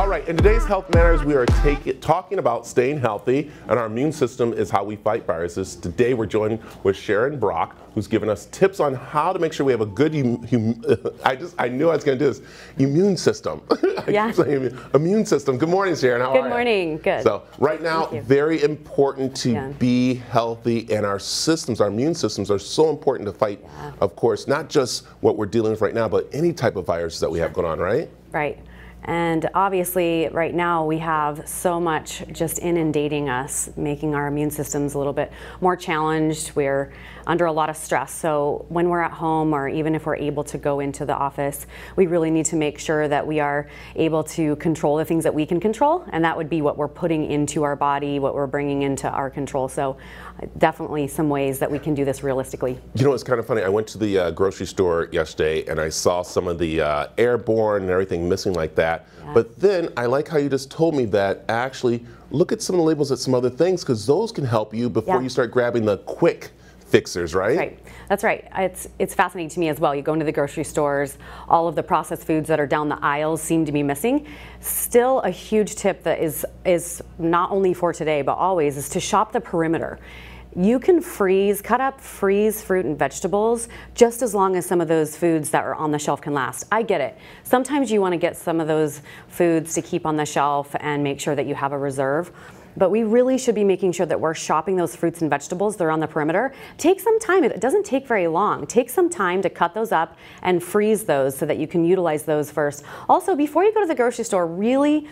right, in today's Health Matters, we are talking about staying healthy, and our immune system is how we fight viruses. Today, we're joined with Sharon Brock, who's given us tips on how to make sure we have a good, I knew I was going to do this, immune system. Yeah. I keep saying immune system. Good morning, Sharon. How are you? Good morning. Good. So, right now, very important to be healthy, and our systems, our immune systems, are so important to fight, of course, not just what we're dealing with right now, but any type of viruses that we have going on, right? Right. And obviously, right now, we have so much just inundating us, making our immune systems a little bit more challenged. We're under a lot of stress. So when we're at home, or even if we're able to go into the office, we really need to make sure that we are able to control the things that we can control. And that would be what we're putting into our body, what we're bringing into our control. So definitely some ways that we can do this realistically. You know, it's kind of funny. I went to the grocery store yesterday and I saw some of the airborne and everything missing like that. Yeah. But then I like how you just told me that actually look at some of the labels at some other things, because those can help you before you start grabbing the quick fixers, right? Right. That's right. It's fascinating to me as well. You go into the grocery stores, all of the processed foods that are down the aisles seem to be missing. Still, a huge tip that is not only for today, but always, is to shop the perimeter. You can cut up, freeze fruit and vegetables just as long as some of those foods that are on the shelf can last. I get it. Sometimes you want to get some of those foods to keep on the shelf and make sure that you have a reserve. But we really should be making sure that we're shopping those fruits and vegetables that are on the perimeter. Take some time. It doesn't take very long. Take some time to cut those up and freeze those so that you can utilize those first. Also, before you go to the grocery store, really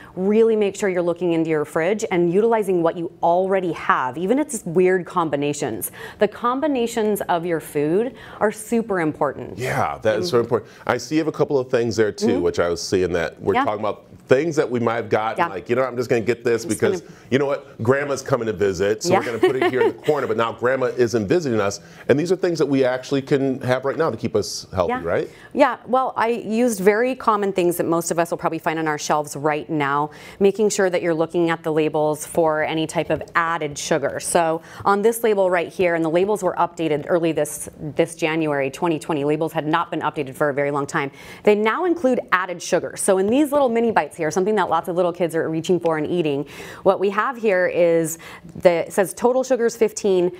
make sure you're looking into your fridge and utilizing what you already have, even if it's weird combinations. The combinations of your food are super important. Yeah, that is so important. I see you have a couple of things there too, which I was seeing that we're talking about things that we might have gotten, like, you know, I'm just going to get this because, you know what, grandma's coming to visit, so we're going to put it here in the corner, but now grandma isn't visiting us, and these are things that we actually can have right now to keep us healthy, right? Yeah, well, I used very common things that most of us will probably find on our shelves right now, making sure that you're looking at the labels for any type of added sugar. So on this label right here, and the labels were updated early this January 2020, labels had not been updated for a very long time. They now include added sugar. So in these little mini bites here, something that lots of little kids are reaching for and eating, what we have here is it says total sugars 15,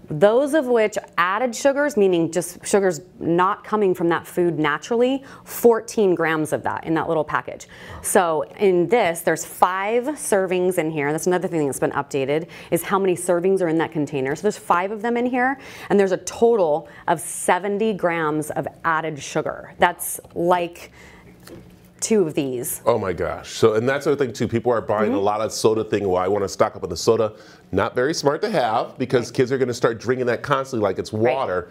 those of which added sugars, meaning just sugars not coming from that food naturally, 14 grams of that in that little package. So in this, there's 5 servings in here. That's another thing that's been updated, is how many servings are in that container. So there's 5 of them in here, and there's a total of 70 grams of added sugar. That's like 2 of these. Oh my gosh. So, and that's the other thing too, people are buying a lot of soda thing. Well, I want to stock up on the soda. Not very smart to have, because kids are going to start drinking that constantly like it's water.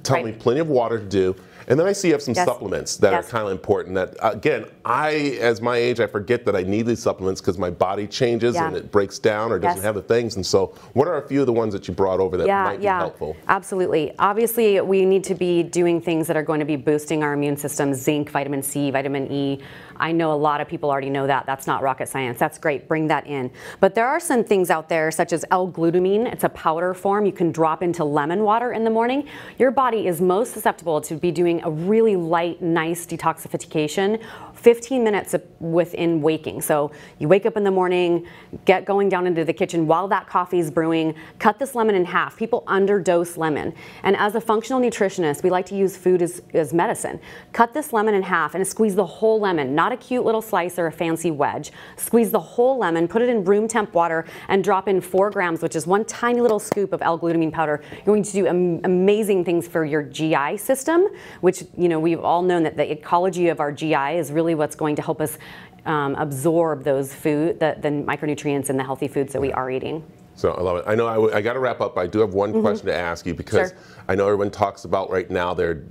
Tell me, plenty of water to do. And then I see you have some supplements that are kind of important that, again, as my age, I forget that I need these supplements because my body changes and it breaks down or doesn't have the things. And so what are a few of the ones that you brought over that might be helpful? Absolutely. Obviously, we need to be doing things that are going to be boosting our immune system: zinc, vitamin C, vitamin E. I know a lot of people already know that. That's not rocket science. That's great. Bring that in. But there are some things out there, such as L-glutamine. It's a powder form you can drop into lemon water in the morning. Your body is most susceptible to be doing a really light, nice detoxification 15 minutes within waking. So you wake up in the morning, get going down into the kitchen while that coffee is brewing, cut this lemon in half. People underdose lemon. And as a functional nutritionist, we like to use food as medicine. Cut this lemon in half and squeeze the whole lemon, not a cute little slice or a fancy wedge. Squeeze the whole lemon, put it in room temp water, and drop in 4 grams, which is 1 tiny little scoop of L-glutamine powder. You're going to do amazing things for your GI system, which, you know, we've all known that the ecology of our GI is really what's going to help us absorb those the micronutrients and the healthy foods that we are eating. So I love it. I know I got to wrap up. I do have one question to ask you, because I know everyone talks about right now they're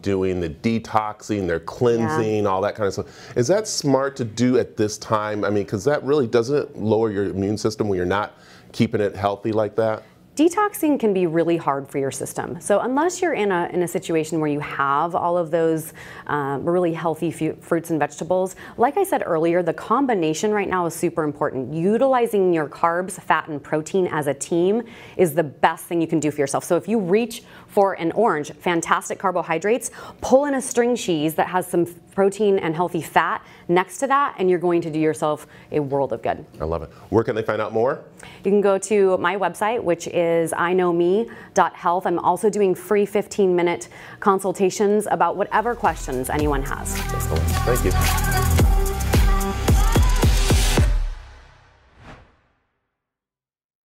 doing the detoxing, they're cleansing, all that kind of stuff. Is that smart to do at this time? I mean, because that really doesn't lower your immune system when you're not keeping it healthy like that? Detoxing can be really hard for your system. So unless you're in a situation where you have all of those really healthy fruits and vegetables, like I said earlier, the combination right now is super important. Utilizing your carbs, fat, and protein as a team is the best thing you can do for yourself. So if you reach for an orange, fantastic carbohydrates, pull in a string cheese that has some protein and healthy fat next to that, and you're going to do yourself a world of good. I love it. Where can they find out more? You can go to my website, which is iknowme.health. I'm also doing free 15-minute consultations about whatever questions anyone has. Excellent. Thank you.